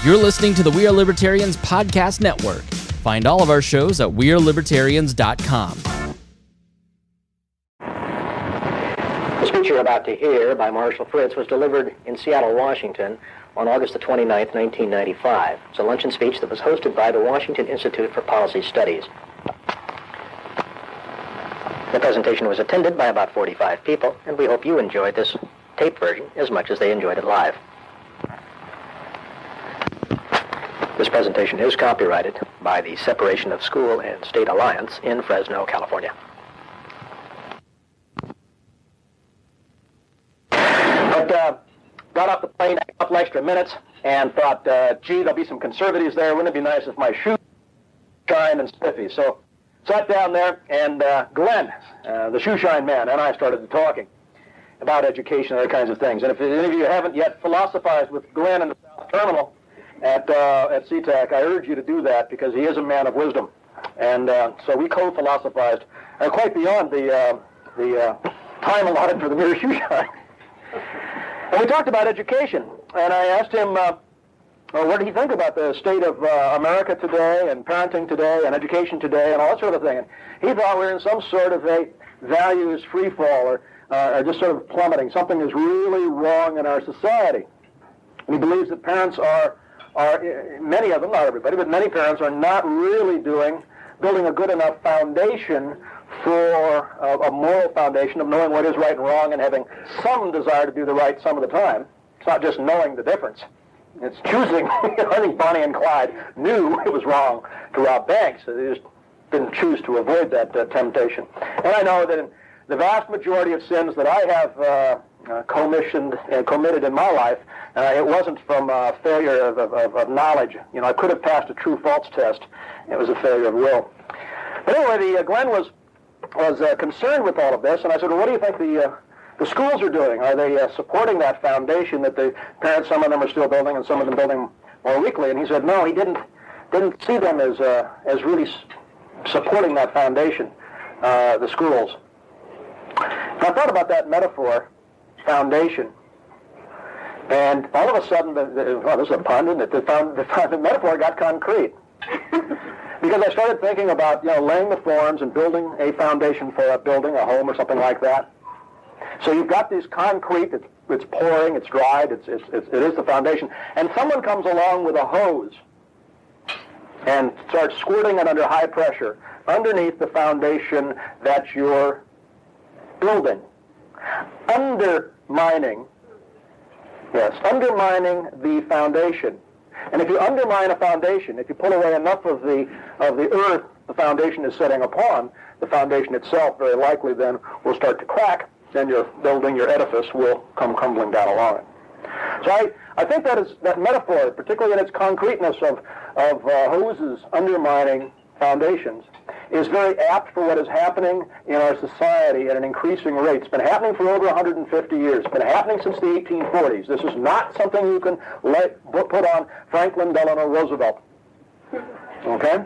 You're listening to the We Are Libertarians podcast network. Find all of our shows at wearelibertarians.com. The speech you're about to hear by Marshal Fritz was delivered in Seattle, Washington on August the 29th, 1995. It's a luncheon speech that was hosted by the Washington Institute for Policy Studies. The presentation was attended by about 45 people, and we hope you enjoyed this tape version as much as they enjoyed it live. This presentation is copyrighted by the Separation of School and State Alliance in Fresno, California. But got off the plane a couple extra minutes and thought, gee, there'll be some conservatives there. Wouldn't it be nice if my shoes shine and spiffy? So sat down there, and Glenn, the shoe shine man, and I started talking about education and other kinds of things. And if any of you haven't yet philosophized with Glenn in the South Terminal at SeaTac, I urge you to do that, because he is a man of wisdom. And so we co-philosophized quite beyond the time allotted for the mere shoe shine. And we talked about education, and I asked him what did he think about the state of America today, and parenting today, and education today, and all that sort of thing. And he thought we were in some sort of a values free fall, or just sort of plummeting. Something is really wrong in our society. And he believes that parents are many of them, not everybody, but many parents are not really building a good enough foundation for a moral foundation of knowing what is right and wrong and having some desire to do the right some of the time. It's not just knowing the difference. It's choosing. I think Bonnie and Clyde knew it was wrong to rob banks. They just didn't choose to avoid that temptation. And I know that in the vast majority of sins that I have commissioned and committed in my life, it wasn't from failure of knowledge. You know, I could have passed a true-false test. It was a failure of will. But anyway, Glenn was concerned with all of this, and I said, well, what do you think the schools are doing? Are they supporting that foundation that the parents, some of them are still building, and some of them building more weakly? And he said, no, he didn't see them as really supporting that foundation, the schools. And I thought about that metaphor, foundation, and all of a sudden, this is a pun, isn't it? The metaphor got concrete. Because I started thinking about, laying the forms and building a foundation for a building, a home or something like that. So you've got this concrete, it's pouring, it's dried, it is the foundation, and someone comes along with a hose and starts squirting it under high pressure underneath the foundation that you're building, undermining the foundation. And if you undermine a foundation, if you pull away enough of the earth the foundation is setting upon, the foundation itself very likely then will start to crack, then your building, your edifice, will come crumbling down along it. So I think that metaphor, particularly in its concreteness of hoses undermining foundations, is very apt for what is happening in our society at an increasing rate. It's been happening for over 150 years. It's been happening since the 1840s. This is not something you can put on Franklin Delano Roosevelt, okay?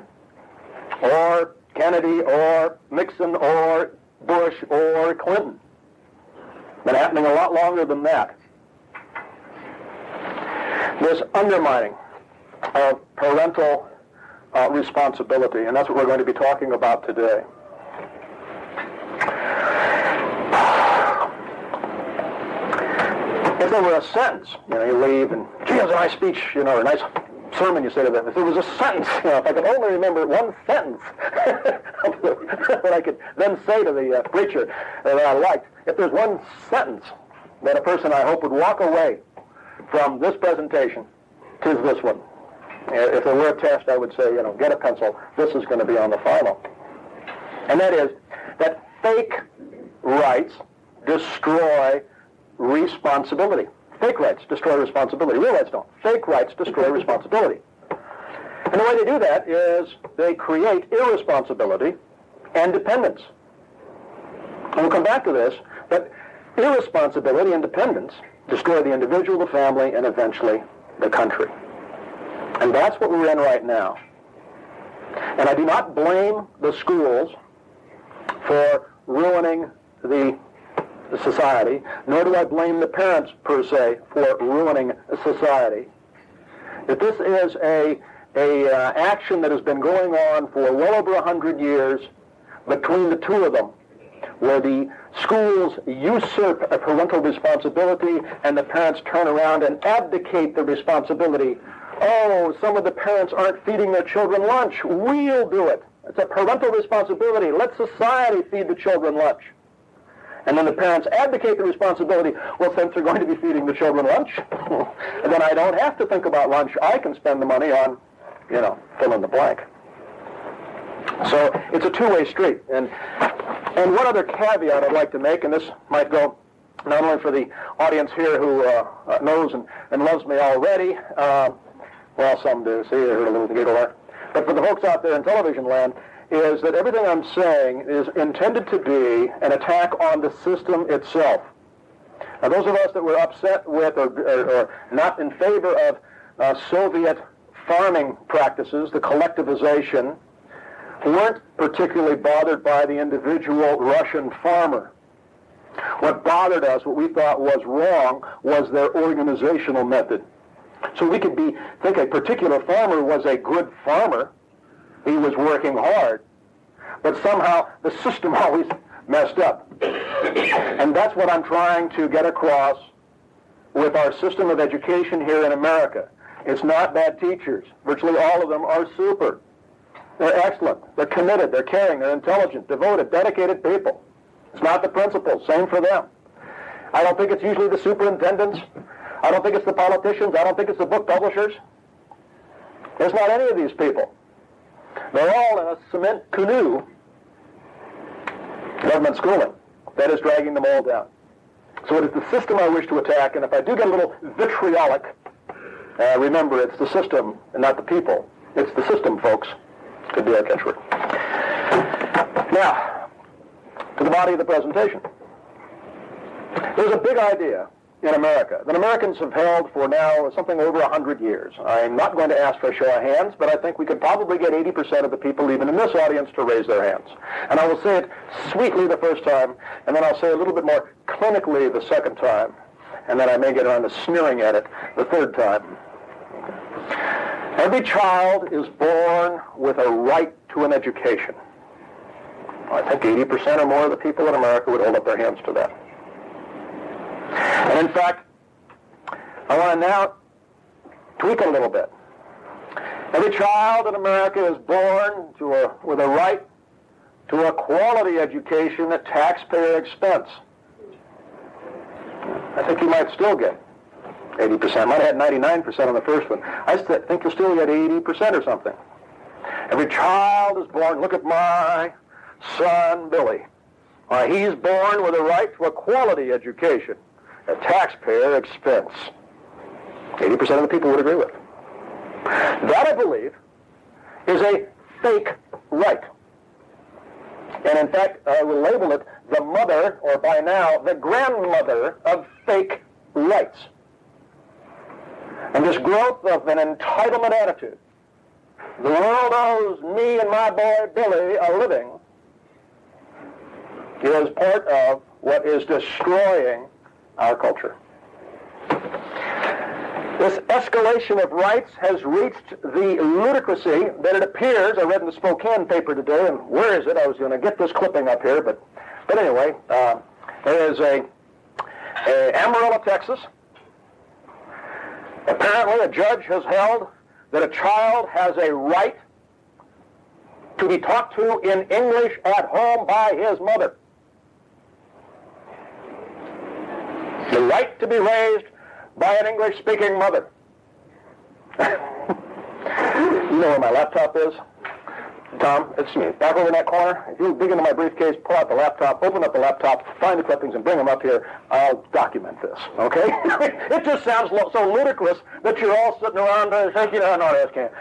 Or Kennedy, or Nixon, or Bush, or Clinton. It's been happening a lot longer than that. This undermining of parental responsibility, and that's what we're going to be talking about today. If there were a sentence, you leave and, gee, it was a nice speech, or a nice sermon you say to them. If there was a sentence, if I could only remember one sentence that I could then say to the preacher that I liked, if there's one sentence that a person, I hope, would walk away from this presentation, 'tis this one. If there were a test, I would say, get a pencil. This is going to be on the final. And that is that fake rights destroy responsibility. Fake rights destroy responsibility. Real rights don't. Fake rights destroy responsibility. And the way they do that is they create irresponsibility and dependence. And we'll come back to this, but irresponsibility and dependence destroy the individual, the family, and eventually the country. And that's what we're in right now. And I do not blame the schools for ruining the society, nor do I blame the parents, per se, for ruining society. that this is a action that has been going on for well over 100 years between the two of them, where the schools usurp a parental responsibility and the parents turn around and abdicate the responsibility. Oh, some of the parents aren't feeding their children lunch. We'll do it. It's a parental responsibility. Let society feed the children lunch. And then the parents abdicate the responsibility. Well, since they're going to be feeding the children lunch, then I don't have to think about lunch. I can spend the money on, fill in the blank. So it's a two-way street. And one other caveat I'd like to make, and this might go not only for the audience here who knows and loves me already, well, some do, see, I heard a little giggle there, but for the folks out there in television land, is that everything I'm saying is intended to be an attack on the system itself. Now, those of us that were upset with or not in favor of Soviet farming practices, the collectivization, weren't particularly bothered by the individual Russian farmer. What bothered us, what we thought was wrong, was their organizational method. So we could think a particular farmer was a good farmer. He was working hard. But somehow the system always messed up. And that's what I'm trying to get across with our system of education here in America. It's not bad teachers. Virtually all of them are super. They're excellent. They're committed. They're caring. They're intelligent, devoted, dedicated people. It's not the principals. Same for them. I don't think it's usually the superintendents. I don't think it's the politicians. I don't think it's the book publishers. It's not any of these people. They're all in a cement canoe, government schooling, that is dragging them all down. So it is the system I wish to attack, and if I do get a little vitriolic, remember it's the system and not the people. It's the system, folks. Could be our catchword. Now, to the body of the presentation. There's a big idea in America that Americans have held for now something over 100 years. I'm not going to ask for a show of hands, but I think we could probably get 80% of the people, even in this audience, to raise their hands. And I will say it sweetly the first time, and then I'll say a little bit more clinically the second time, and then I may get around to sneering at it the third time. Every child is born with a right to an education. I think 80% or more of the people in America would hold up their hands to that. And in fact, I want to now tweak it a little bit. Every child in America is born with a right to a quality education at taxpayer expense. I think you might still get 80%. Might have had 99% on the first one. I think you'll still get 80% or something. Every child is born, look at my son, Billy. He's born with a right to a quality education at taxpayer expense. 80% of the people would agree with. That, I believe, is a fake right. And in fact, I will label it the mother, or by now, the grandmother of fake rights. And this growth of an entitlement attitude. The world owes me and my boy Billy a living is part of what is destroying our culture. This escalation of rights has reached the ludicrousy that it appears, I read in the Spokane paper today, and where is it? I was going to get this clipping up here, but anyway, there is a Amarillo, Texas. Apparently, a judge has held that a child has a right to be taught to in English at home by his mother. The right to be raised by an English-speaking mother. You know where my laptop is? Tom, it's me. Back over in that corner. If you dig into my briefcase, pull out the laptop, open up the laptop, find the clippings, and bring them up here. I'll document this, okay? It just sounds so ludicrous that you're all sitting around thinking, no, this can't.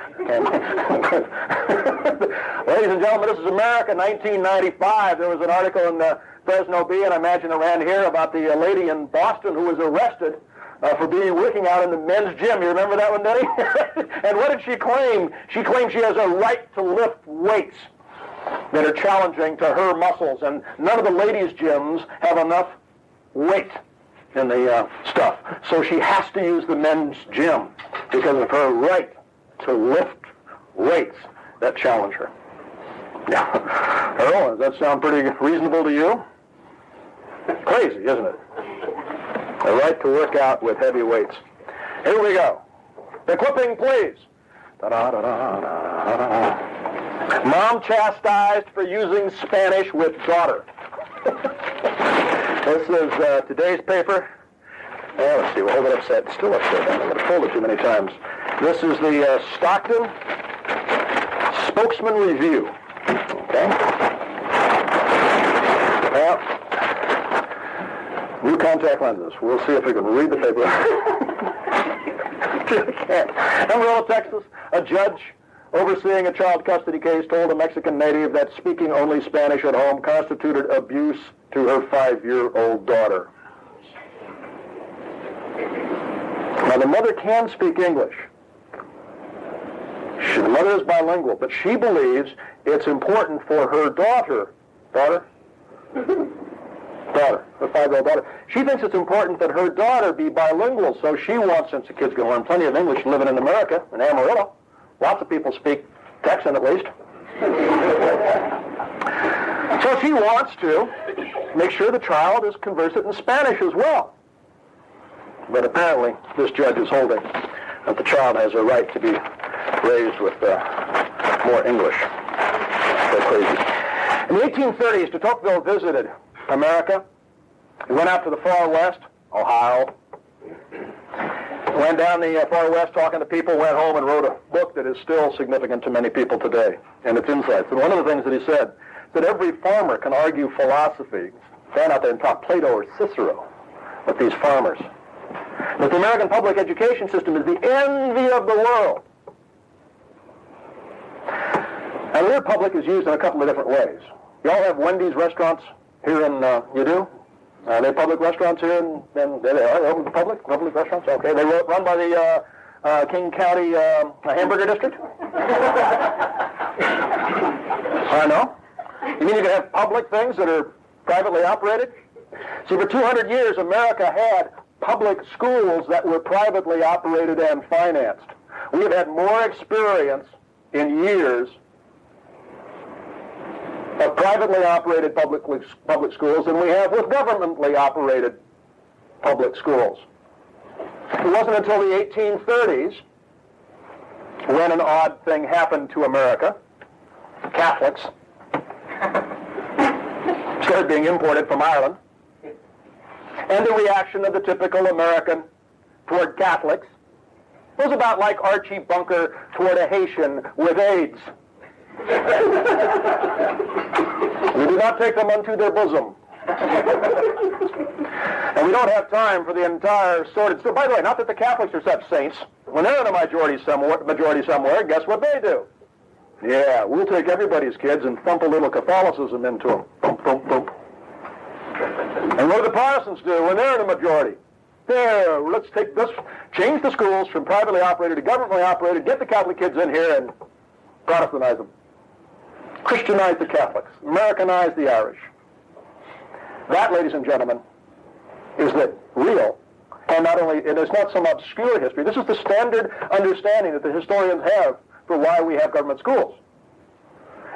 Ladies and gentlemen, this is America, 1995. There was an article in the Fresno Bee, and I imagine it ran here, about the lady in Boston who was arrested for working out in the men's gym. You remember that one, Denny? And what did she claim? She claimed she has a right to lift weights that are challenging to her muscles, and none of the ladies' gyms have enough weight in the stuff. So she has to use the men's gym because of her right to lift weights that challenge her. Now, Earl, does that sound pretty reasonable to you? Crazy, isn't it? The right to work out with heavy weights. Here we go. The clipping, please. Da-da-da-da-da-da-da. Mom chastised for using Spanish with daughter. This is today's paper. Let's see, we'll hold it upside. It's still upside down. I'm going to fold it too many times. This is the Stockton Spokesman Review. Okay? Well, new contact lenses. We'll see if we can read the paper. Amarillo, Texas, a judge overseeing a child custody case told a Mexican native that speaking only Spanish at home constituted abuse to her 5-year-old daughter. Now, the mother can speak English. The mother is bilingual, but she believes it's important for her daughter, her 5-year-old daughter. She thinks it's important that her daughter be bilingual, so she wants, since the kid's going to learn plenty of English living in America, in Amarillo, lots of people speak Texan at least. So she wants to make sure the child is conversant in Spanish as well. But apparently, this judge is holding that the child has a right to be raised with more English. They're crazy. In the 1830s, de Tocqueville visited America. He went out to the far west, Ohio. Went down the far west talking to people, went home and wrote a book that is still significant to many people today and its insights. And one of the things that he said, that every farmer can argue philosophy, stand out there and talk Plato or Cicero with these farmers. That the American public education system is the envy of the world. And the word public is used in a couple of different ways. You all have Wendy's restaurants here in, you do? Are they public restaurants here? There they are. Open to public restaurants? Okay. They run by the King County Hamburger District? I know. You mean you can have public things that are privately operated? See, for 200 years, America had public schools that were privately operated and financed. We have had more experience in years of privately operated public schools than we have with governmentally operated public schools. It wasn't until the 1830s when an odd thing happened to America. Catholics started being imported from Ireland. And the reaction of the typical American toward Catholics was about like Archie Bunker toward a Haitian with AIDS. We do not take them unto their bosom. And we don't have time for the entire sordid story. By the way, not that the Catholics are such saints. When they're in a majority somewhere, guess what they do? Yeah, we'll take everybody's kids and thump a little Catholicism into them. Thump, thump, thump. And what do the Protestants do when they're in a majority? There, let's change the schools from privately operated to governmentally operated, get the Catholic kids in here and Protestantize them. Christianize the Catholics. Americanize the Irish. That, ladies and gentlemen, is the real, and not only, it is not some obscure history. This is the standard understanding that the historians have for why we have government schools.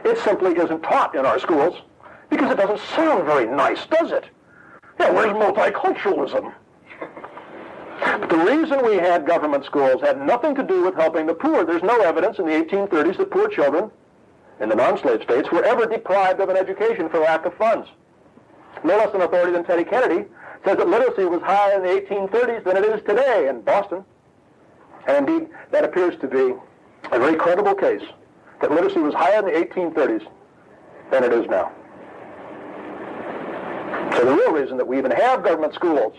It simply isn't taught in our schools because it doesn't sound very nice, does it? Yeah, where's multiculturalism? But the reason we had government schools had nothing to do with helping the poor. There's no evidence in the 1830s that poor children in the non-slave states were ever deprived of an education for lack of funds. No less an authority than Teddy Kennedy says that literacy was higher in the 1830s than it is today in Boston. And indeed, that appears to be a very credible case, that literacy was higher in the 1830s than it is now. So the real reason that we even have government schools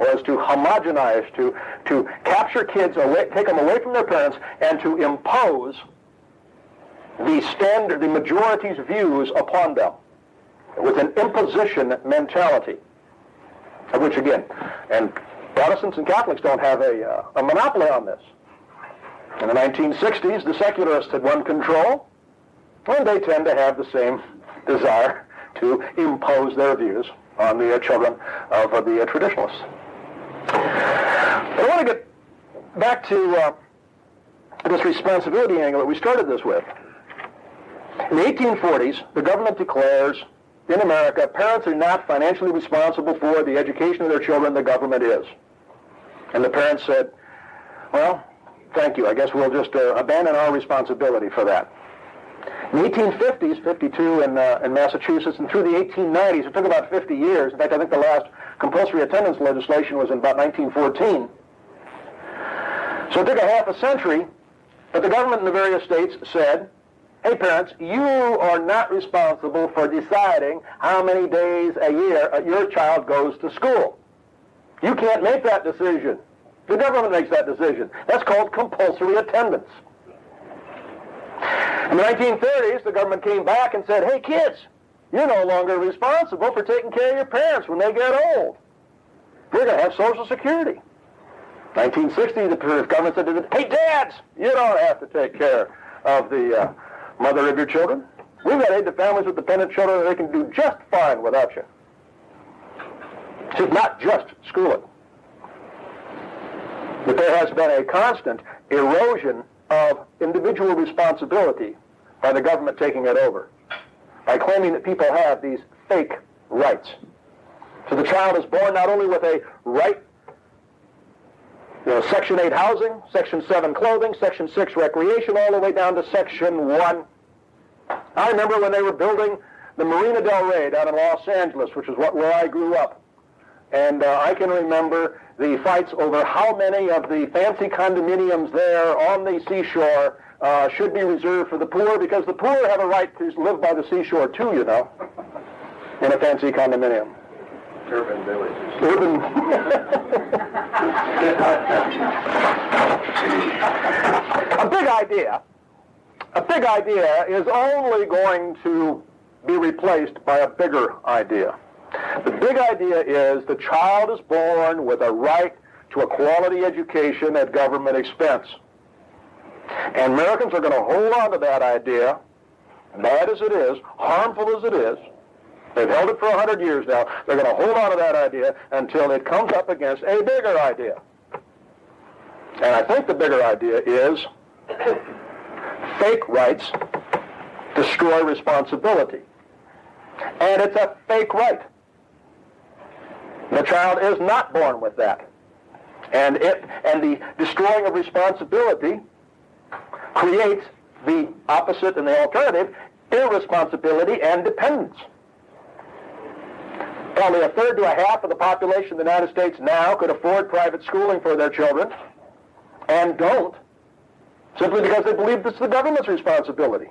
was to homogenize, to capture kids, take them away from their parents, and to impose the majority's views upon them with an imposition mentality, of which again, and Protestants and Catholics don't have a monopoly on this. In the 1960s, the secularists had won control, and they tend to have the same desire to impose their views on the children of the traditionalists. But I want to get back to this responsibility angle that we started this with. In the 1840s, the government declares in America, parents are not financially responsible for the education of their children, the government is. And the parents said, well, thank you, I guess we'll just abandon our responsibility for that. In the 1850s, 52 in Massachusetts, and through the 1890s, it took about 50 years. In fact, I think the last compulsory attendance legislation was in about 1914. So it took a half a century, but the government in the various states said, hey parents, you are not responsible for deciding how many days a year your child goes to school. You can't make that decision. The government makes that decision. That's called compulsory attendance. In the 1930s, the government came back and said, hey kids, you're no longer responsible for taking care of your parents when they get old. You're going to have Social Security. 1960, the government said, hey dads, you don't have to take care of the mother of your children. We've got aid to families with dependent children, and they can do just fine without you. It's not just schooling. But there has been a constant erosion of individual responsibility by the government taking it over, by claiming that people have these fake rights. So the child is born not only with a right, Section 8 housing, Section 7 clothing, Section 6 recreation, all the way down to Section 1. I remember when they were building the Marina del Rey down in Los Angeles, which is where I grew up. And I can remember the fights over how many of the fancy condominiums there on the seashore should be reserved for the poor, because the poor have a right to live by the seashore too, in a fancy condominium. Urban villages. A big idea is only going to be replaced by a bigger idea. The big idea is the child is born with a right to a quality education at government expense. And Americans are going to hold on to that idea, bad as it is, harmful as it is. They've held it for 100 years now. They're going to hold on to that idea until it comes up against a bigger idea. And I think the bigger idea is fake rights destroy responsibility. And it's a fake right. The child is not born with that. And the destroying of responsibility creates the opposite and the alternative, irresponsibility and dependence. Probably a third to a half of the population of the United States now could afford private schooling for their children and don't, simply because they believe it's the government's responsibility.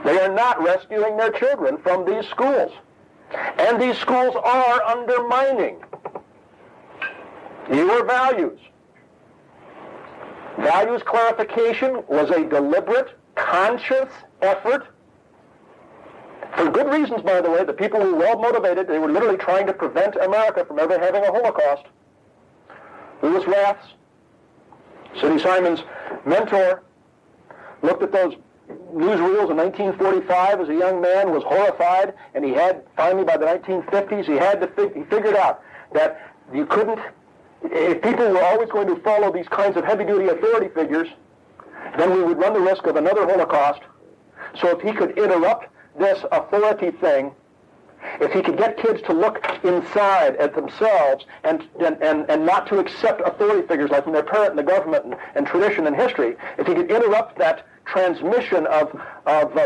They are not rescuing their children from these schools. And these schools are undermining your values. Values clarification was a deliberate, conscious effort. For good reasons, by the way. The people who were well motivated, they were literally trying to prevent America from ever having a Holocaust. Louis Raths, Sidney Simon's mentor, looked at those newsreels in 1945 as a young man, was horrified, and he had, finally by the 1950s, he figured out that you couldn't, if people were always going to follow these kinds of heavy-duty authority figures, then we would run the risk of another Holocaust. So if he could interrupt this authority thing, if he could get kids to look inside at themselves and not to accept authority figures like from their parent and the government and tradition and history, if he could interrupt that transmission of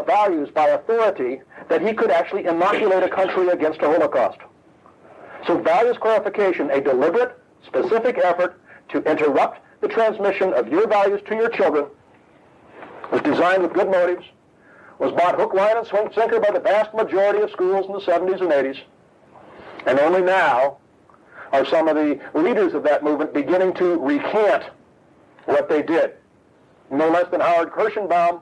values by authority, that he could actually inoculate a country against a Holocaust. So values clarification, a deliberate, specific effort to interrupt the transmission of your values to your children, was designed with good motives, was bought hook, line, and sinker by the vast majority of schools in the 70s and 80s. And only now are some of the leaders of that movement beginning to recant what they did. No less than Howard Kirschenbaum,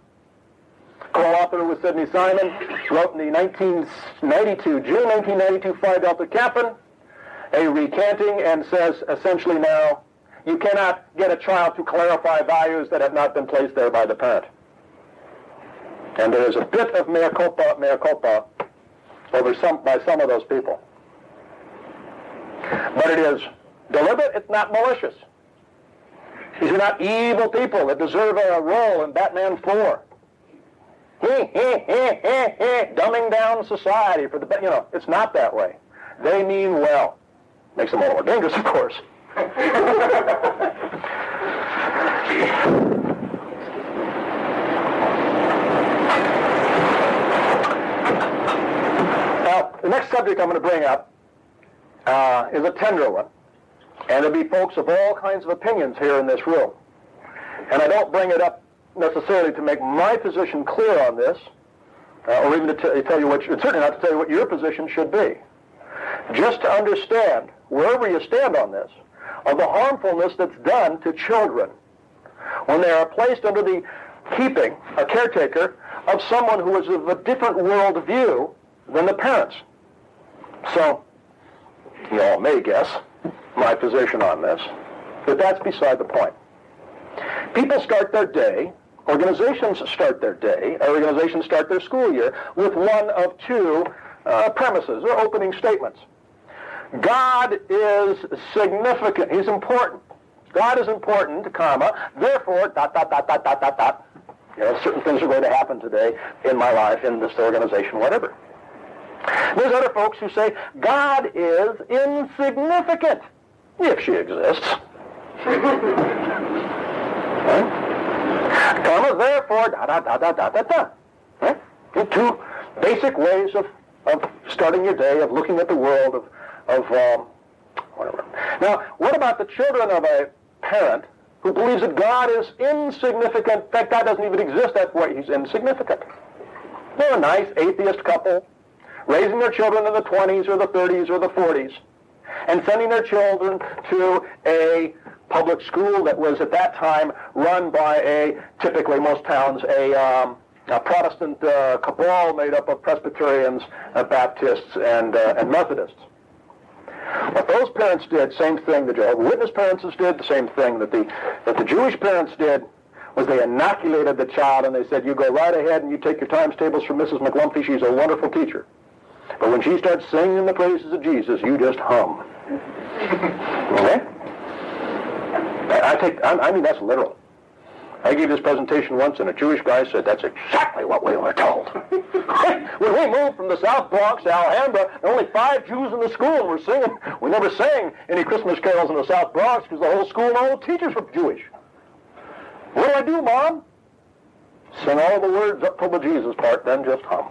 co-author with Sidney Simon, wrote in the June 1992 Phi Delta Kappan, a recanting, and says essentially now, you cannot get a child to clarify values that have not been placed there by the parent. And there is a bit of mea culpa by some of those people. But it is deliberate, it's not malicious. These are not evil people that deserve a role in Batman 4. Dumbing down society for the, it's not that way. They mean well. Makes them a little more dangerous, of course. Now, the next subject I'm going to bring up is a tender one. And there'll be folks of all kinds of opinions here in this room. And I don't bring it up necessarily to make my position clear on this, or even to tell you certainly not to tell you what your position should be. Just to understand, wherever you stand on this, of the harmfulness that's done to children when they are placed under the keeping, a caretaker, of someone who is of a different world view than the parents. So, you all may guess my position on this, but that's beside the point. People start their day, organizations start their day, organizations start their school year with one of two premises or opening statements. God is significant. He's important. God is important, comma, therefore, ... certain things are going to happen today in my life, in this organization, whatever. There's other folks who say, God is insignificant, if she exists. Right? Comma, therefore, ... Right? Two basic ways of starting your day, of looking at the world, of whatever. Now, what about the children of a parent who believes that God is insignificant? In fact, God doesn't even exist, that's why he's insignificant. They're a nice atheist couple, raising their children in the 20s or the 30s or the 40s, and sending their children to a public school that was at that time run by typically most towns, a Protestant cabal made up of Presbyterians, Baptists, and Methodists. What those parents did, same thing the Jehovah's Witness parents did, the same thing that the Jewish parents did, was they inoculated the child and they said, you go right ahead and you take your times tables from Mrs. McLumpy, she's a wonderful teacher. But when she starts singing the praises of Jesus, you just hum. Okay? I mean, that's literal. I gave this presentation once, and a Jewish guy said, that's exactly what we were told. When we moved from the South Bronx to Alhambra, there were only 5 Jews in the school, and we're singing. We never sang any Christmas carols in the South Bronx because the whole school and all the teachers were Jewish. What do I do, Mom? Sing all the words up till the Jesus part, then just hum.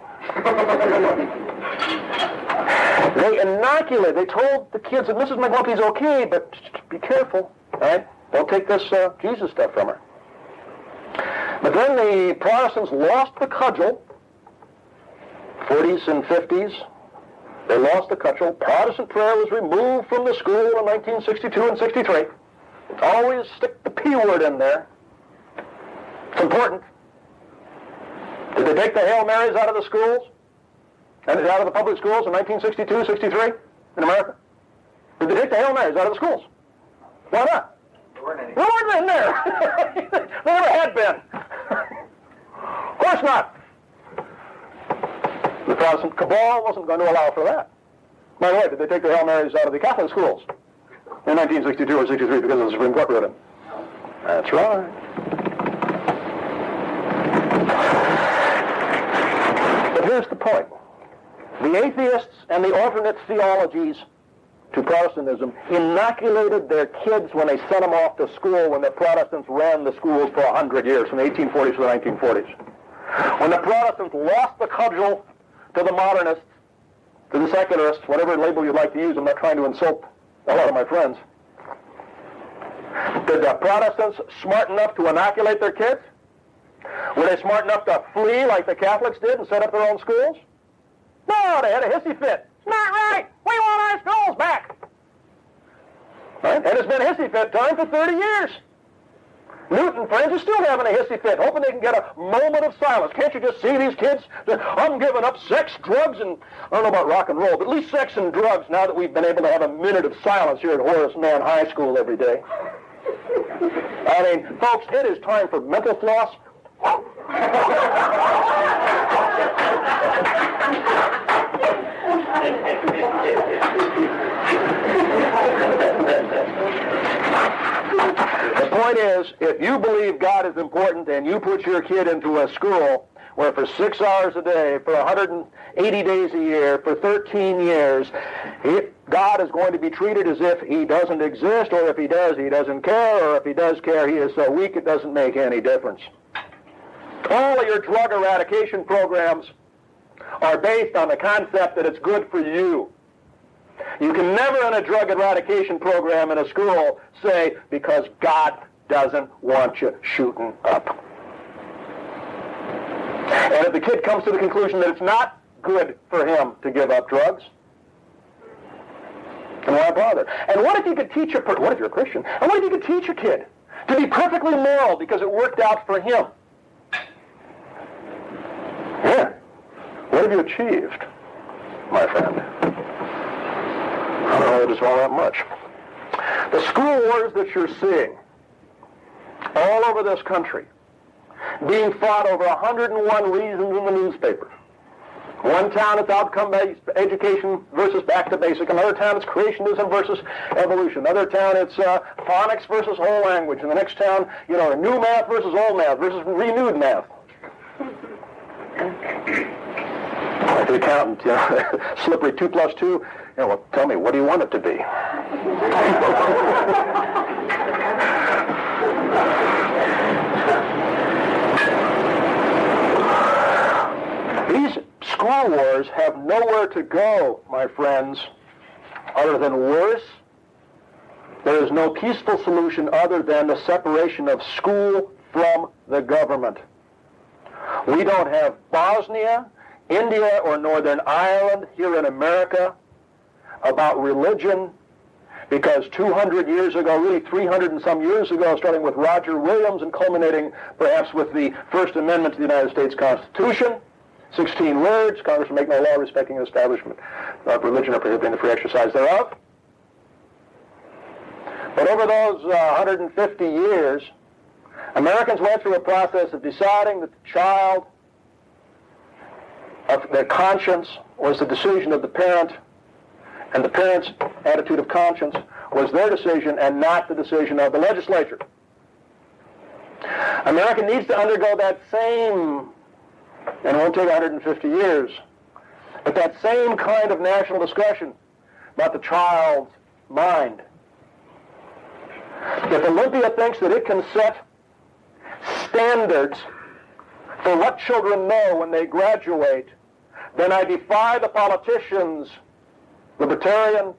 They inoculated. They told the kids that Mrs. McLumpy's okay, but be careful, right? Don't take this Jesus stuff from her. But then the Protestants lost the cudgel, 40s and 50s. They lost the cudgel. Protestant prayer was removed from the school in 1962 and 63. Always stick the P word in there. It's important. Did they take the Hail Marys out of the schools? And out of the public schools in 1962, 63 in America? Did they take the Hail Marys out of the schools? Why not? There weren't any. There weren't in there. There never had been. Of course not. The Protestant cabal wasn't going to allow for that. By the way, did they take the Hail Marys out of the Catholic schools in 1962 or 63 because of the Supreme Court ruling? That's right. But here's the point. The atheists and the alternate theologies to Protestantism inoculated their kids when they sent them off to school when the Protestants ran the schools for 100 years, from the 1840s to the 1940s. When the Protestants lost the cudgel to the modernists, to the secularists, whatever label you'd like to use, I'm not trying to insult a lot of my friends. Did the Protestants smart enough to inoculate their kids? Were they smart enough to flee like the Catholics did and set up their own schools? No, they had a hissy fit. It's not right. We want our schools back. Right? And it's been hissy fit time for 30 years. Newton friends are still having a hissy fit, hoping they can get a moment of silence. Can't you just see these kids? I'm giving up sex, drugs, and I don't know about rock and roll, but at least sex and drugs now that we've been able to have a minute of silence here at Horace Mann High School every day. I mean, folks, it is time for mental floss. The point is, if you believe God is important and you put your kid into a school where for 6 hours a day, for 180 days a year, for 13 years, God is going to be treated as if he doesn't exist, or if he does, he doesn't care, or if he does care, he is so weak it doesn't make any difference. All of your drug eradication programs are based on the concept that it's good for you. You can never in a drug eradication program in a school say, because God doesn't want you shooting up. And if the kid comes to the conclusion that it's not good for him to give up drugs, then why bother? And what if you could teach what if you're a Christian, and what if you could teach a kid to be perfectly moral because it worked out for him? Yeah. What have you achieved, my friend? I don't know just all that much. The school wars that you're seeing all over this country being fought over 101 reasons in the newspaper. One town it's outcome-based education versus back to basic. Another town it's creationism versus evolution. Another town it's phonics versus whole language. And the next town, new math versus old math versus renewed math. Like the accountant, slippery 2 plus 2. Well, tell me, what do you want it to be? These school wars have nowhere to go, my friends, other than worse. There is no peaceful solution other than the separation of school from the government. We don't have Bosnia, India, or Northern Ireland here in America about religion, because 200 years ago, really 300 and some years ago, starting with Roger Williams and culminating perhaps with the First Amendment to the United States Constitution, 16 words, Congress will make no law respecting an establishment of religion or prohibiting the free exercise thereof. But over those 150 years, Americans went through a process of deciding that the child, of their conscience was the decision of the parent, and the parent's attitude of conscience was their decision and not the decision of the legislature. America needs to undergo that same, and it won't take 150 years, but that same kind of national discussion about the child's mind. If Olympia thinks that it can set standards for what children know when they graduate, then I defy the politicians, Libertarian,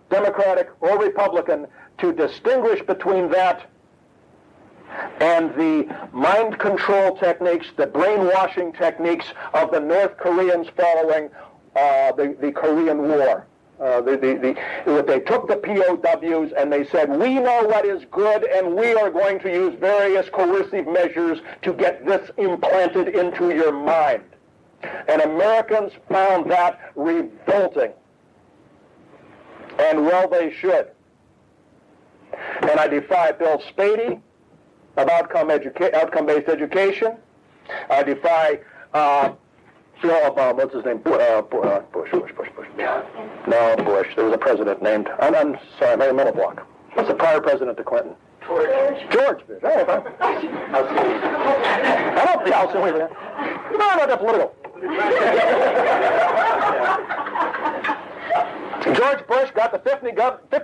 Democratic, or Republican, to distinguish between that and the mind control techniques, the brainwashing techniques of the North Koreans following the Korean War. They took the POWs and they said, we know what is good and we are going to use various coercive measures to get this implanted into your mind. And Americans found that revolting. And well, they should. And I defy Bill Spady of outcome-based education. I defy what's his name? Bush. No, Bush. There was a president named, I'm sorry, I made a mental block. What's the prior president to Clinton? George Bush. All right, I don't think I'll say that. No, I'm not that political. George Bush got the 50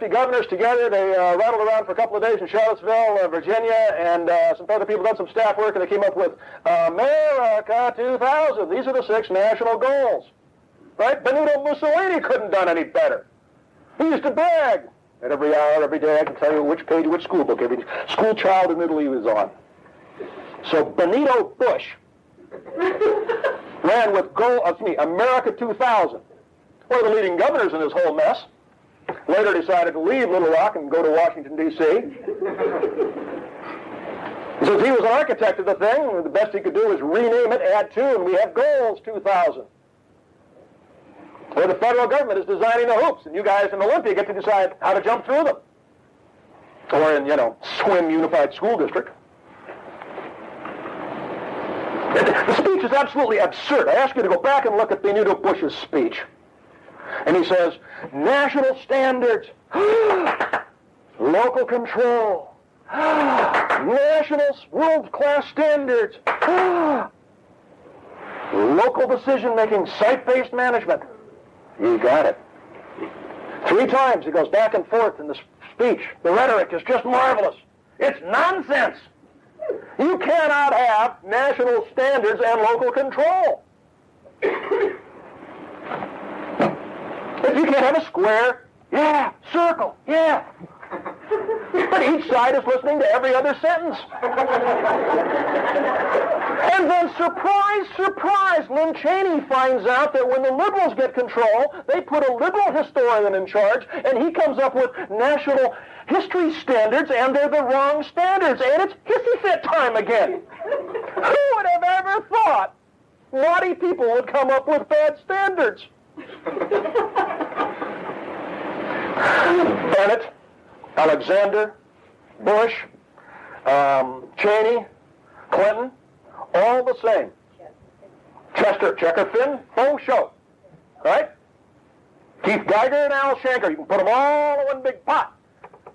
governors together. They rattled around for a couple of days in Charlottesville, Virginia, and some other people done some staff work, and they came up with America 2000. These are the 6 national goals. Right? Benito Mussolini couldn't have done any better. He used to brag. And every hour, every day, I can tell you which page, which school book, every school child in Italy was on. So Benito Bush ran with America 2000. One of the leading governors in this whole mess. Later decided to leave Little Rock and go to Washington, D.C. Since he was an architect of the thing, the best he could do was rename it, add to, and we have Goals 2000. Where the federal government is designing the hoops, and you guys in Olympia get to decide how to jump through them. Or in, Swim Unified School District. The speech is absolutely absurd. I ask you to go back and look at Benito Bush's speech. And he says, national standards, local control, national world-class standards, local decision-making, site-based management. You got it. 3 times he goes back and forth in the speech. The rhetoric is just marvelous. It's nonsense. You cannot have national standards and local control. If you can't have a square, yeah, circle, yeah. But each side is listening to every other sentence. And then, surprise, surprise, Lynn Cheney finds out that when the liberals get control, they put a liberal historian in charge, and he comes up with national history standards, and they're the wrong standards, and it's hissy fit time again. Who would have ever thought naughty people would come up with bad standards? Bennett, Alexander, Bush, Cheney, Clinton, all the same. Chester, Checker, Finn, full show. Right? Keith Geiger and Al Shanker, you can put them all in one big pot.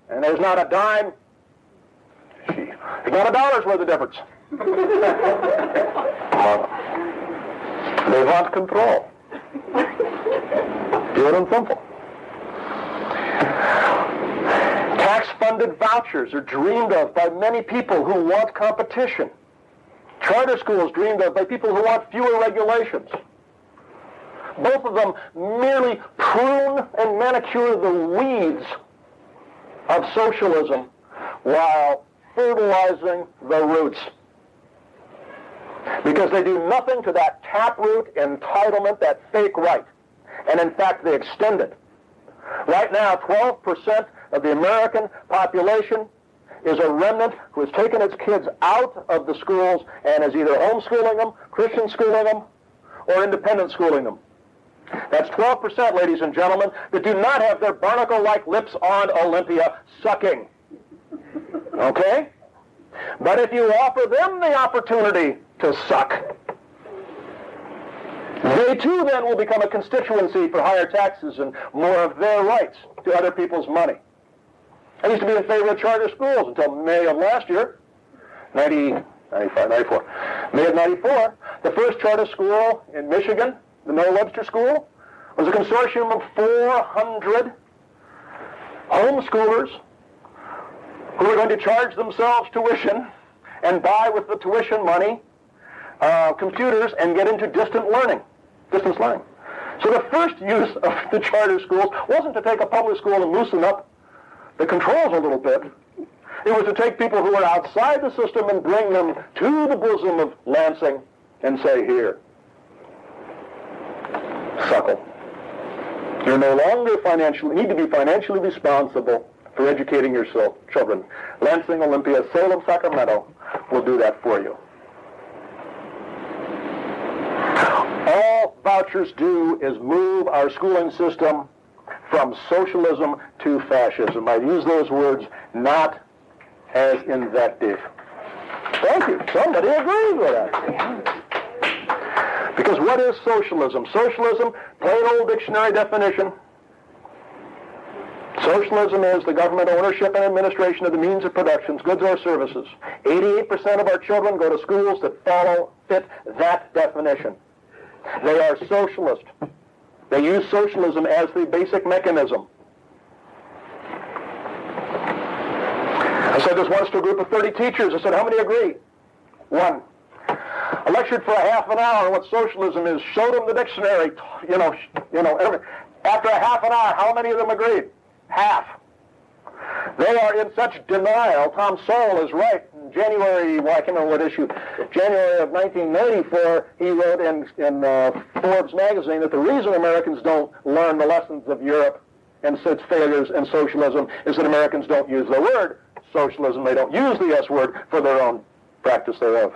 And there's not a dime, there's not a dollar's worth of difference. They want control. Pure and simple. Tax-funded vouchers are dreamed of by many people who want competition. Charter schools dreamed of by people who want fewer regulations. Both of them merely prune and manicure the weeds of socialism while fertilizing the roots. Because they do nothing to that taproot entitlement, that fake right. And in fact, they extend it. Right now, 12% of the American population is a remnant who has taken its kids out of the schools and is either homeschooling them, Christian schooling them, or independent schooling them. That's 12%, ladies and gentlemen, that do not have their barnacle-like lips on Olympia sucking. Okay? But if you offer them the opportunity to suck, they too then will become a constituency for higher taxes and more of their rights to other people's money. I used to be in favor of charter schools until May of last year, 94. May of 94, the first charter school in Michigan, the Noah Webster School, was a consortium of 400 homeschoolers who were going to charge themselves tuition and buy with the tuition money computers and get into distance learning. So the first use of the charter schools wasn't to take a public school and loosen up the controls a little bit. It was to take people who were outside the system and bring them to the bosom of Lansing and say, here, suckle. You no longer need to be financially responsible for educating your children. Lansing, Olympia, Salem, Sacramento will do that for you. All vouchers do is move our schooling system from socialism to fascism. I use those words not as invective. Thank you. Somebody agrees with that. Because what is socialism? Socialism, plain old dictionary definition. Socialism is the government ownership and administration of the means of production, goods or services. 88% of our children go to schools that fit that definition. They are socialist. They use socialism as the basic mechanism. I said this once to a group of 30 teachers. I said, how many agree? 1. I lectured for a half an hour on what socialism is, showed them the dictionary, After a half an hour, how many of them agreed? Half. They are in such denial. Tom Sowell is right. In January, I can't remember what issue, January of 1994, he wrote in Forbes magazine that the reason Americans don't learn the lessons of Europe and its failures and socialism is that Americans don't use the word socialism. They don't use the S word for their own practice thereof.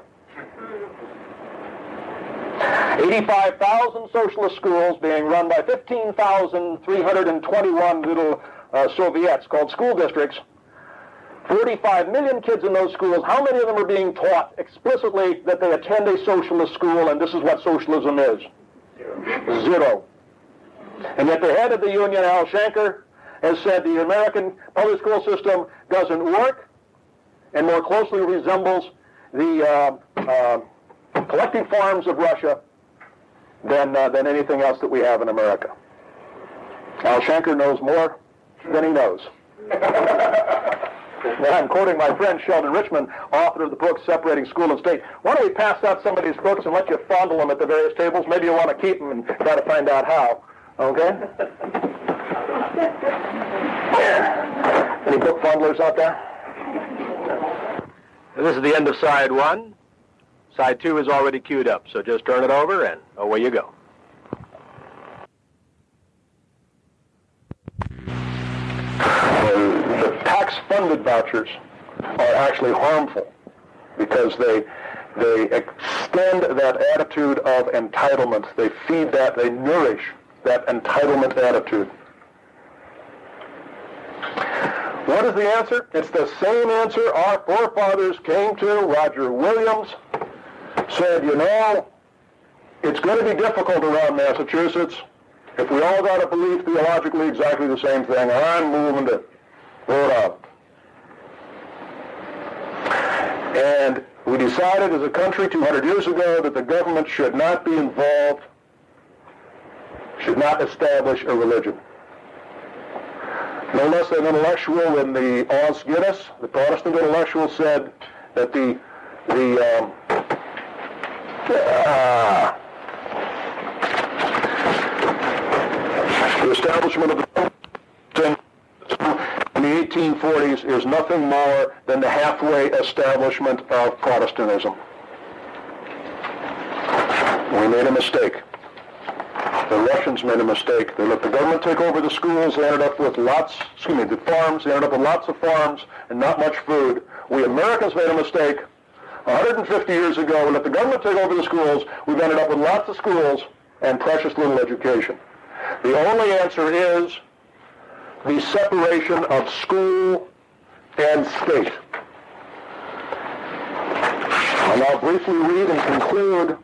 85,000 socialist schools being run by 15,321 little Soviets called school districts. 45 million kids in those schools. How many of them are being taught explicitly that they attend a socialist school and this is what socialism is? 0. And yet the head of the union, Al Shanker, has said the American public school system doesn't work and more closely resembles the collecting farms of Russia than anything else that we have in America. Al Shanker knows more than he knows. And I'm quoting my friend Sheldon Richman, author of the book Separating School and State. Why don't we pass out some of these books and let you fondle them at the various tables? Maybe you want to keep them and try to find out how. Okay? Any book fondlers out there? This is the end of side 1. Side 2 is already queued up, so just turn it over and away you go. The tax-funded vouchers are actually harmful because they extend that attitude of entitlement. They feed that, they nourish that entitlement attitude. What is the answer? It's the same answer our forefathers came to. Roger Williams said, you know, it's going to be difficult around Massachusetts if we all got to believe theologically exactly the same thing. I'm moving to Rhode Island. And we decided as a country 200 years ago that the government should not be involved, should not establish a religion. No less an intellectual than the Os Guinness, the Protestant intellectual, said that the establishment of the in the 1840s is nothing more than the halfway establishment of Protestantism. We made a mistake. The Russians made a mistake. They let the government take over the schools. They ended up with the farms. They ended up with lots of farms and not much food. We Americans made a mistake. 150 years ago, we let the government take over the schools. We've ended up with lots of schools and precious little education. The only answer is the separation of school and state. I'll now briefly read and conclude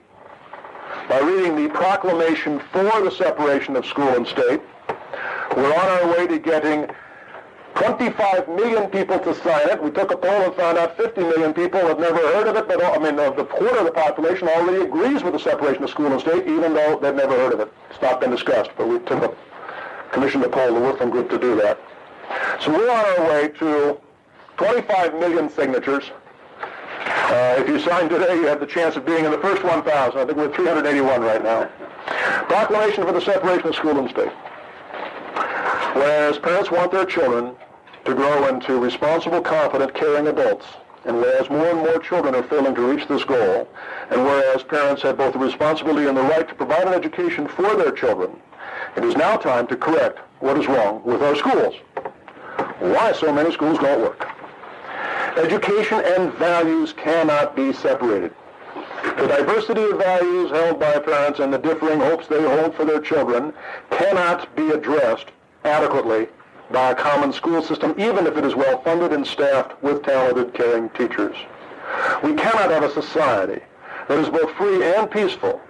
by reading the proclamation for the separation of school and state. We're on our way to getting 25 million people to sign it. We took a poll and found out 50 million people have never heard of it, but the quarter of the population already agrees with the separation of school and state, even though they've never heard of it. It's not been discussed, but we commissioned a poll, the Wortham Group, to do that. So we're on our way to 25 million signatures. If you sign today, you have the chance of being in the first 1,000. I think we're at 381 right now. Proclamation for the separation of school and state. Whereas parents want their children to grow into responsible, competent, caring adults, and whereas more and more children are failing to reach this goal, and whereas parents have both the responsibility and the right to provide an education for their children, it is now time to correct what is wrong with our schools. Why so many schools don't work. Education and values cannot be separated. The diversity of values held by parents and the differing hopes they hold for their children cannot be addressed adequately by a common school system, even if it is well funded and staffed with talented, caring teachers. We cannot have a society that is both free and peaceful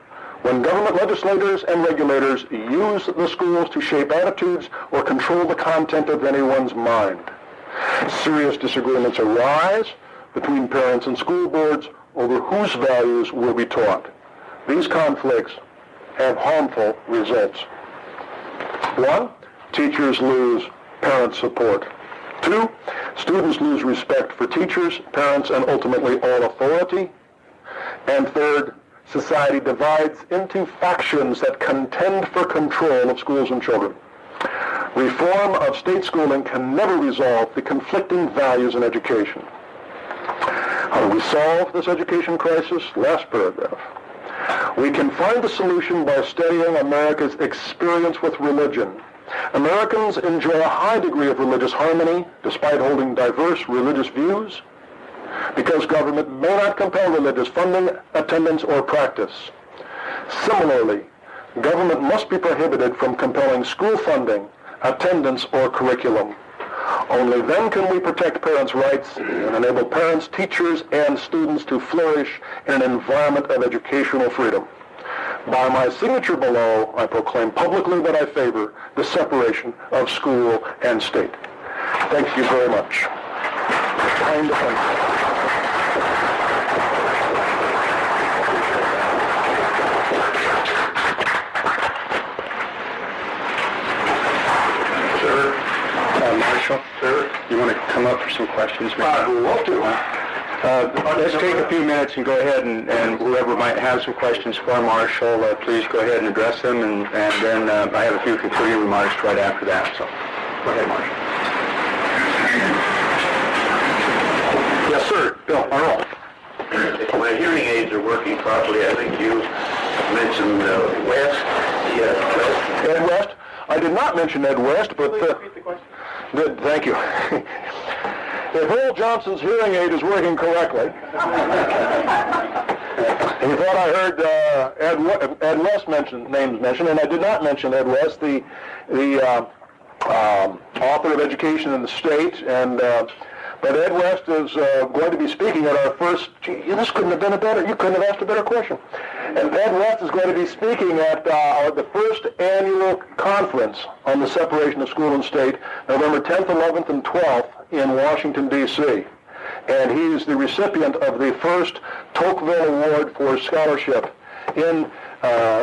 when government legislators and regulators use the schools to shape attitudes or control the content of anyone's mind. Serious disagreements arise between parents and school boards over whose values will be taught. These conflicts have harmful results. 1, teachers lose parent support. 2, students lose respect for teachers, parents, and ultimately all authority. And 3rd, society divides into factions that contend for control of schools and children. Reform of state schooling can never resolve the conflicting values in education. How do we solve this education crisis? Last paragraph. We can find the solution by studying America's experience with religion. Americans enjoy a high degree of religious harmony, despite holding diverse religious views, because government may not compel religious funding, attendance, or practice. Similarly, government must be prohibited from compelling school funding, attendance, or curriculum. Only then can we protect parents' rights and enable parents, teachers, and students to flourish in an environment of educational freedom. By my signature below, I proclaim publicly that I favor the separation of school and state. Thank you very much. Kind of Marshall, sir, you want to come up for some questions? I'd love to. Let's take a few minutes and go ahead and whoever might have some questions for Marshall, please go ahead and address them, and then I have a few concluding remarks right after that. So, go ahead, Marshall. Yes, sir. Bill, Earl. If my hearing aids are working properly, I think you mentioned West. Yes, West. Ed West. I did not mention Ed West, but... Please repeat the question. Good, thank you. If Earl Johnson's hearing aid is working correctly, he thought I heard Ed West names mentioned, and I did not mention Ed West, the author of Education in the State, and but Ed West is going to be speaking at our first. Gee, this couldn't have been you couldn't have asked a better question. And Ed West is going to be speaking at the first annual conference on the separation of school and state, November 10th, 11th, and 12th in Washington, D.C. And he's the recipient of the first Tocqueville Award for Scholarship in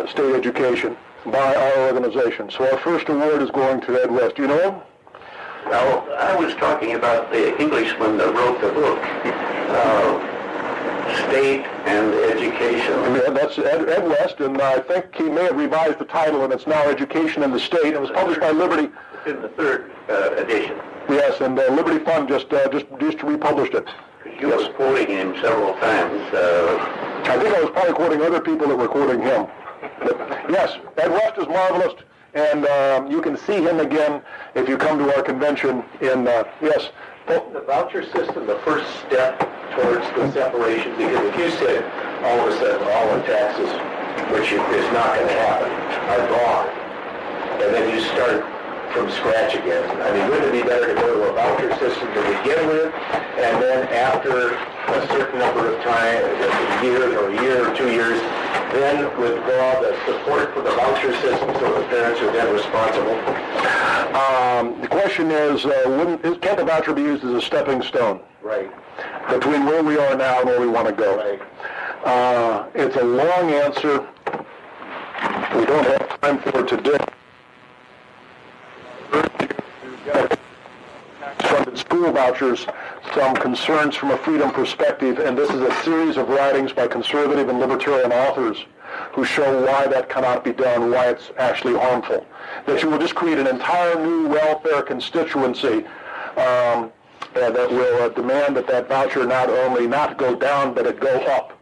state education by our organization. So our first award is going to Ed West. Do you know him? Well, I was talking about the Englishman that wrote the book, State and Education. Yeah, that's Ed West, and I think he may have revised the title, and it's now Education in the State. It was published by Liberty. It's in the third edition. Yes, and Liberty Fund just republished it. You were quoting him several times. I think I was probably quoting other people that were quoting him. But yes, Ed West is marvelous, and you can see him again if you come to our convention in, yes. The voucher system, the first step towards the separation, because if you said all of a sudden all the taxes, which is not going to happen, are gone, and then you start from scratch again. I mean, wouldn't it be better to go to a voucher system to begin with, and then after a certain number of time, years or a year or 2 years, then withdraw the support for the voucher system so the parents are then responsible? The question is, can't the voucher be used as a stepping stone? Right. Between where we are now and where we want to go? Right. It's a long answer. We don't have time for it today. Funded school vouchers, some concerns from a freedom perspective, and this is a series of writings by conservative and libertarian authors who show why that cannot be done, why it's actually harmful. That you will just create an entire new welfare constituency that will demand that voucher not only not go down, but it go up.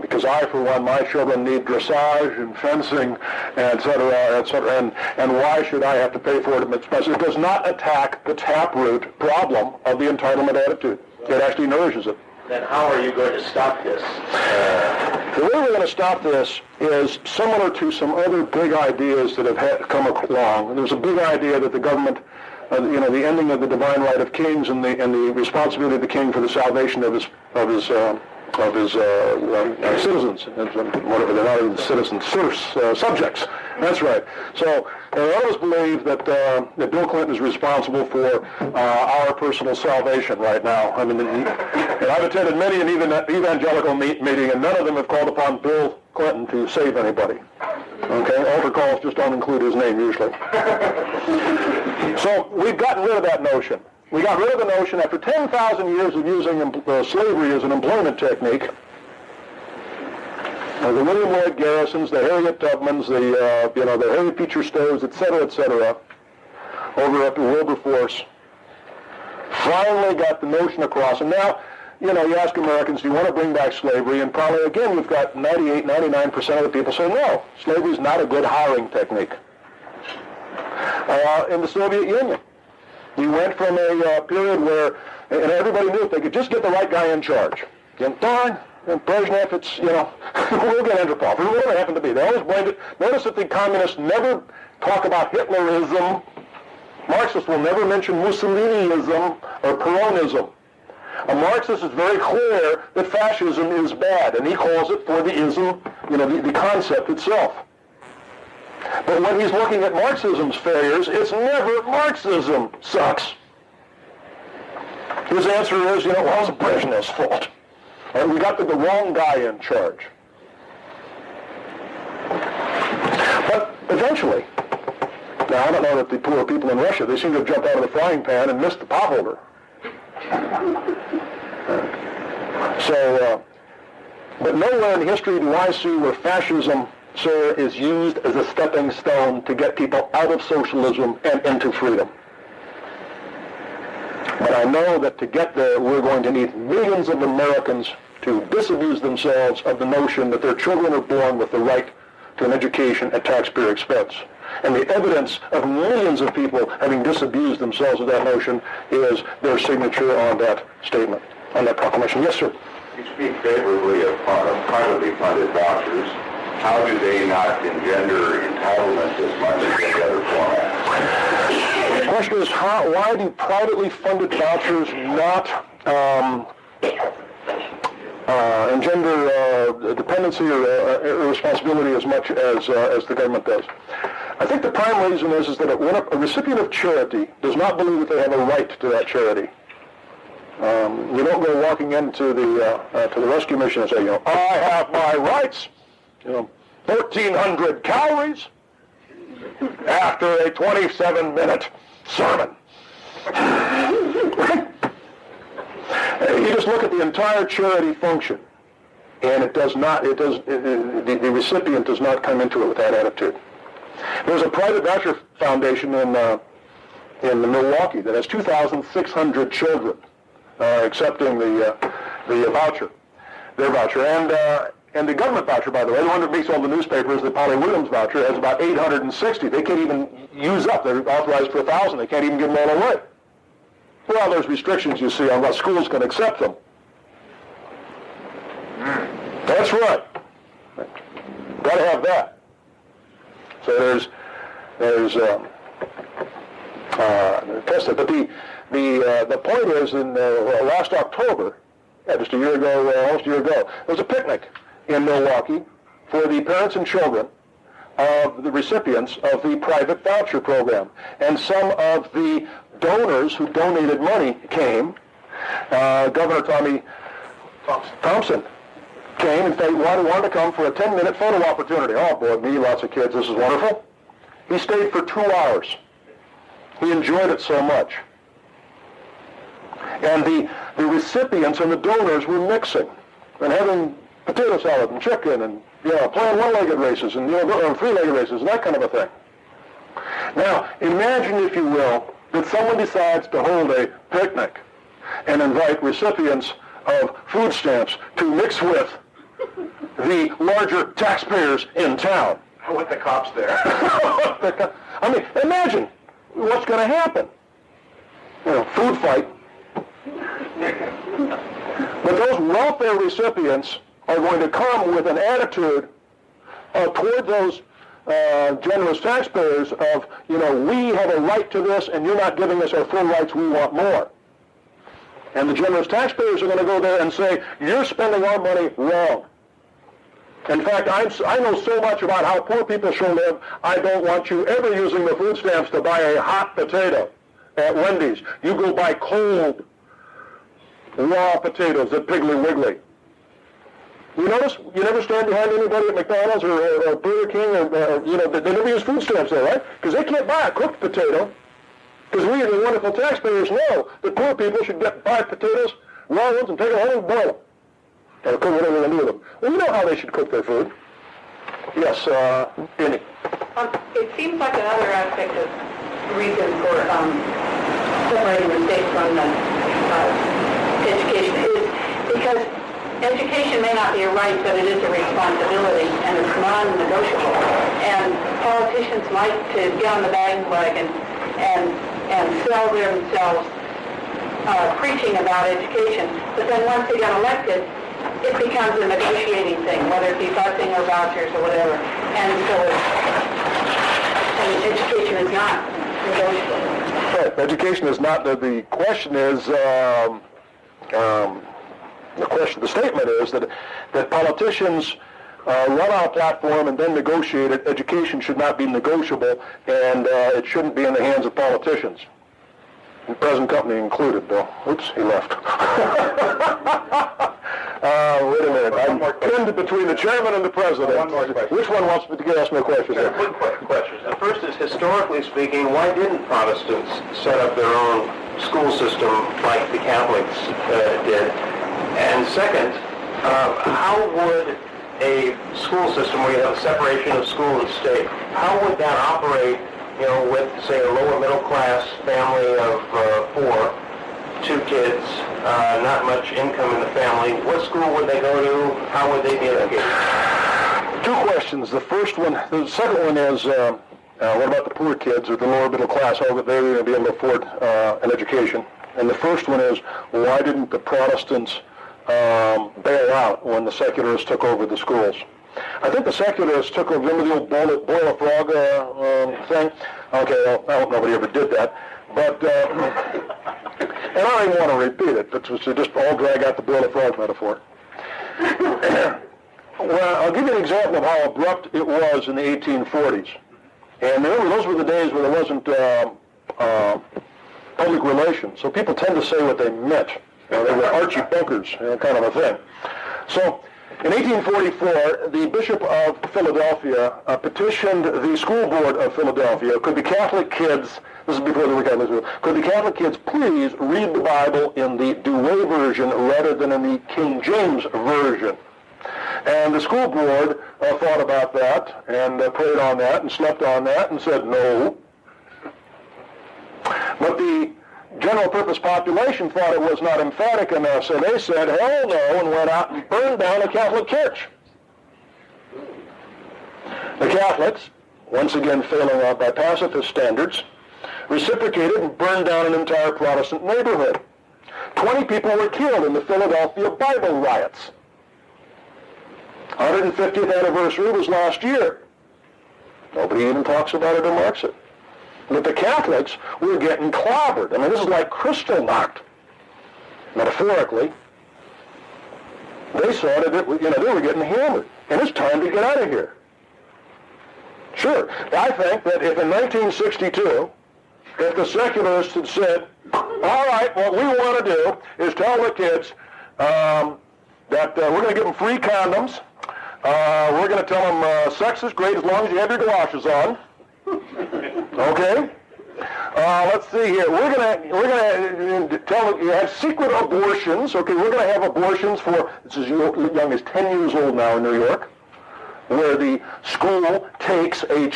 Because I, for one, my children need dressage and fencing, et cetera, and why should I have to pay for it? It does not attack the taproot problem of the entitlement attitude. It actually nourishes it. Then how are you going to stop this? The way we're going to stop this is similar to some other big ideas that have come along. There's a big idea that the government, the ending of the divine right of kings and the responsibility of the king for the salvation of his citizens, whatever they're not even citizens, subjects. That's right. So others believe that Bill Clinton is responsible for our personal salvation right now. I mean, and I've attended many an evangelical meeting, and none of them have called upon Bill Clinton to save anybody. Okay, altar calls just don't include his name usually. So we've gotten rid of that notion. We got rid of the notion after 10,000 years of using slavery as an employment technique. The William Lloyd Garrisons, the Harriet Tubmans, the Harriet Beecher Stowe's, et cetera, over at the Wilberforce, finally got the notion across. And now, you ask Americans, do you want to bring back slavery? And probably, again, we've got 98, 99% of the people say, no, slavery is not a good hiring technique. In the Soviet Union, we went from a period where, and everybody knew if they could just get the right guy in charge. Darn, and Brezhnev, it's, we'll get Andropov, or whatever it happened to be. They always blamed it. Notice that the communists never talk about Hitlerism. Marxists will never mention Mussolinism or Peronism. A Marxist is very clear that fascism is bad, and he calls it for the ism the concept itself. But when he's looking at Marxism's failures, it's never Marxism sucks. His answer is, well, it's Brezhnev's fault. And we got the wrong guy in charge. But eventually, now I don't know that the poor people in Russia, they seem to have jumped out of the frying pan and missed the potholder. But nowhere in history do I see where fascism, sir, is used as a stepping stone to get people out of socialism and into freedom. But I know that to get there, we're going to need millions of Americans to disabuse themselves of the notion that their children are born with the right to an education at taxpayer expense. And the evidence of millions of people having disabused themselves of that notion is their signature on that statement, on that proclamation. Yes, sir. You speak favorably of privately funded vouchers. How do they not engender entitlement as much as any other format? The question is, why do privately funded vouchers not engender dependency or irresponsibility as much as the government does? I think the prime reason is that when a recipient of charity does not believe that they have a right to that charity, you don't go walking into the rescue mission and say, I have my rights, 1,300 calories after a 27-minute sermon. Right? You just look at the entire charity function, and the recipient does not come into it with that attitude. There's a private voucher foundation in Milwaukee that has 2,600 children accepting their voucher, and the government voucher, by the way, the one that makes all the newspapers, the Polly Williams voucher, has about 860. They can't even use up. They're authorized for 1,000. They can't even give them all away. Well, there's restrictions, you see, on what schools can accept them. That's right. Got to have that. So there's tested. But the point is, in last October, just a year ago, almost a year ago, there was a picnic in Milwaukee for the parents and children of the recipients of the private voucher program. And some of the donors who donated money came. Governor Tommy Thompson came. In fact, he wanted to come for a 10-minute photo opportunity. Oh, boy, me, lots of kids. This is wonderful. He stayed for 2 hours. He enjoyed it so much. And the recipients and the donors were mixing and having potato salad and chicken and playing one-legged races and three-legged races and that kind of a thing. Now, imagine, if you will, that someone decides to hold a picnic and invite recipients of food stamps to mix with the larger taxpayers in town. I want the cops there. I mean, imagine what's going to happen. Food fight. But those welfare recipients are going to come with an attitude toward those generous taxpayers of, we have a right to this and you're not giving us our full rights, we want more. And the generous taxpayers are going to go there and say, you're spending our money wrong. In fact, I know so much about how poor people should live, I don't want you ever using the food stamps to buy a hot potato at Wendy's. You go buy cold, raw potatoes at Piggly Wiggly. You notice you never stand behind anybody at McDonald's or Burger King or they never use food stamps there, right? Because they can't buy a cooked potato. Because we, the wonderful taxpayers, know that poor people should buy potatoes, raw ones, and take them home and boil them. Or cook whatever they do with them. Well, you know how they should cook their food. Yes, Amy. It seems like another aspect of reason for separating the state from education is because education may not be a right, but it is a responsibility, and it's non-negotiable. And politicians like to get on the bandwagon and sell themselves preaching about education, but then once they get elected, it becomes a negotiating thing, whether it be busing or vouchers or whatever. And so education is not negotiable. Right. Education is not. The question is, the statement is that politicians run on a platform and then negotiate it. Education should not be negotiable, and it shouldn't be in the hands of politicians. The present company included, Bill. Oops, he left. Wait a minute. I'm pinned between the chairman and the president. One more question. Which one wants to ask me a question? Sure, quick questions. The first is, historically speaking, why didn't Protestants set up their own school system like the Catholics did? And second, how would a school system where you have a separation of school and state, how would that operate, with, say, a lower middle class family of 4, 2 kids, not much income in the family? What school would they go to? How would they be educated? 2 questions. The second one is, what about the poor kids or the lower middle class? How would they be able to afford an education? And the first one is, why didn't the Protestants bail out when the secularists took over the schools? I think the secularists took over, remember the old boil a frog thing? Okay, well, I hope nobody ever did that. But, and I don't even want to repeat it, but to just all drag out the boil a frog metaphor. Well, I'll give you an example of how abrupt it was in the 1840s. And remember, those were the days where there wasn't public relations, so people tend to say what they meant. They were Archie Bunkers, kind of a thing. So, in 1844, the Bishop of Philadelphia petitioned the school board of Philadelphia, could the Catholic kids, this is before they were Catholics, could the Catholic kids please read the Bible in the Douay version rather than in the King James version? And the school board thought about that and prayed on that and slept on that and said no. But the general purpose population thought it was not emphatic enough, so they said hell no and went out and burned down a Catholic church. The Catholics, once again failing out by pacifist standards, reciprocated and burned down an entire Protestant neighborhood. 20 people were killed in the Philadelphia Bible riots. 150th anniversary was last year. Nobody even talks about it or marks it. But the Catholics were getting clobbered. I mean, this is like crystal knocked, metaphorically. They saw that they were getting hammered, and it's time to get out of here. Sure, I think that if in 1962, if the secularists had said, all right, what we want to do is tell the kids that we're going to give them free condoms, we're going to tell them sex is great as long as you have your galoshes on. Okay. Let's see here. We're gonna tell them you have secret abortions. Okay, we're gonna have abortions for this is young as 10 years old now in New York, where the school takes a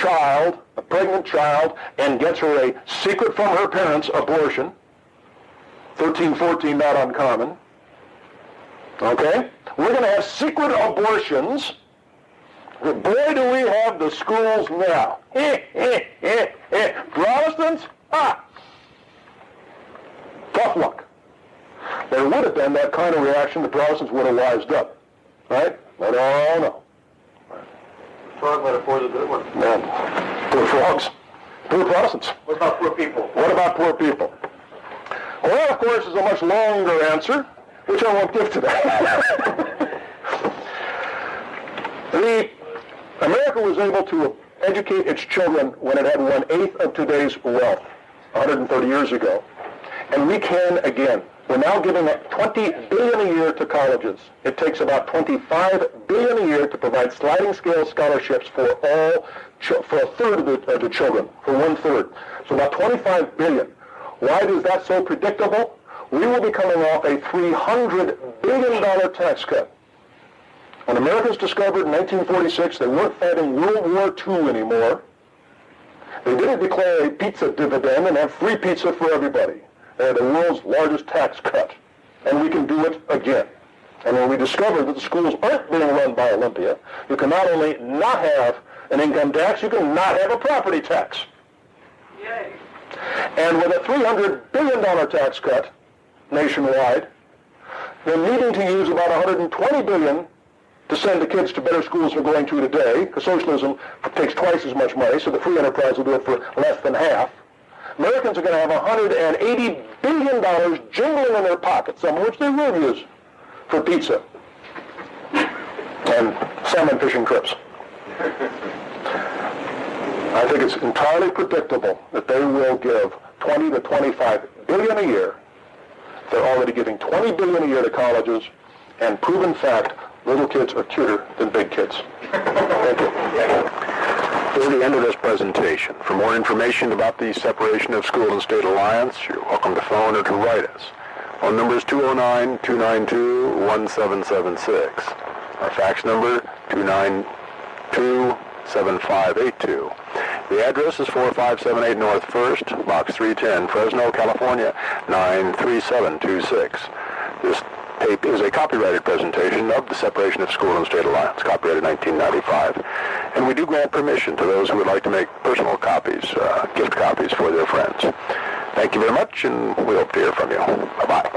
pregnant child, and gets her a secret from her parents abortion. 13, 14, not uncommon. Okay, we're gonna have secret abortions. Boy, do we have the schools now. Protestants? Tough luck. There would have been that kind of reaction. The Protestants would have wised up. Right? But oh no. Frog metaphor is a good one. Man, poor frogs. Poor Protestants. What about poor people? What about poor people? Well, that, of course, is a much longer answer, which I won't give today. America was able to educate its children when it had 1/8 of today's wealth, 130 years ago. And we can again. We're now giving $20 billion a year to colleges. It takes about $25 billion a year to provide sliding scale scholarships for a third of the children, for 1/3. So about $25 billion. Why is that so predictable? We will be coming off a $300 billion tax cut. When Americans discovered in 1946 they weren't fighting World War II anymore, they didn't declare a pizza dividend and have free pizza for everybody. They had the world's largest tax cut, and we can do it again. And when we discovered that the schools aren't being run by Olympia, you can not only not have an income tax, you can not have a property tax. Yay. And with a $300 billion tax cut nationwide, they're needing to use about $120 billion to send the kids to better schools we're going to today, because socialism takes twice as much money, so the free enterprise will do it for less than half. Americans are going to have $180 billion jingling in their pockets, some of which they will use for pizza. And salmon fishing trips. I think it's entirely predictable that they will give 20 to 25 billion a year. They're already giving 20 billion a year to colleges, and proven fact, little kids are cuter than big kids. Thank you. This is the end of this presentation. For more information about the separation of school and state alliance, you're welcome to phone or to write us. Phone number is 209-292-1776. Our fax number, 292-7582. The address is 4578 North 1st, Box 310, Fresno, California, 93726. This tape is a copyrighted presentation of the Separation of School and State Alliance, copyrighted 1995. And we do grant permission to those who would like to make personal copies, gift copies for their friends. Thank you very much, and we hope to hear from you. Bye-bye.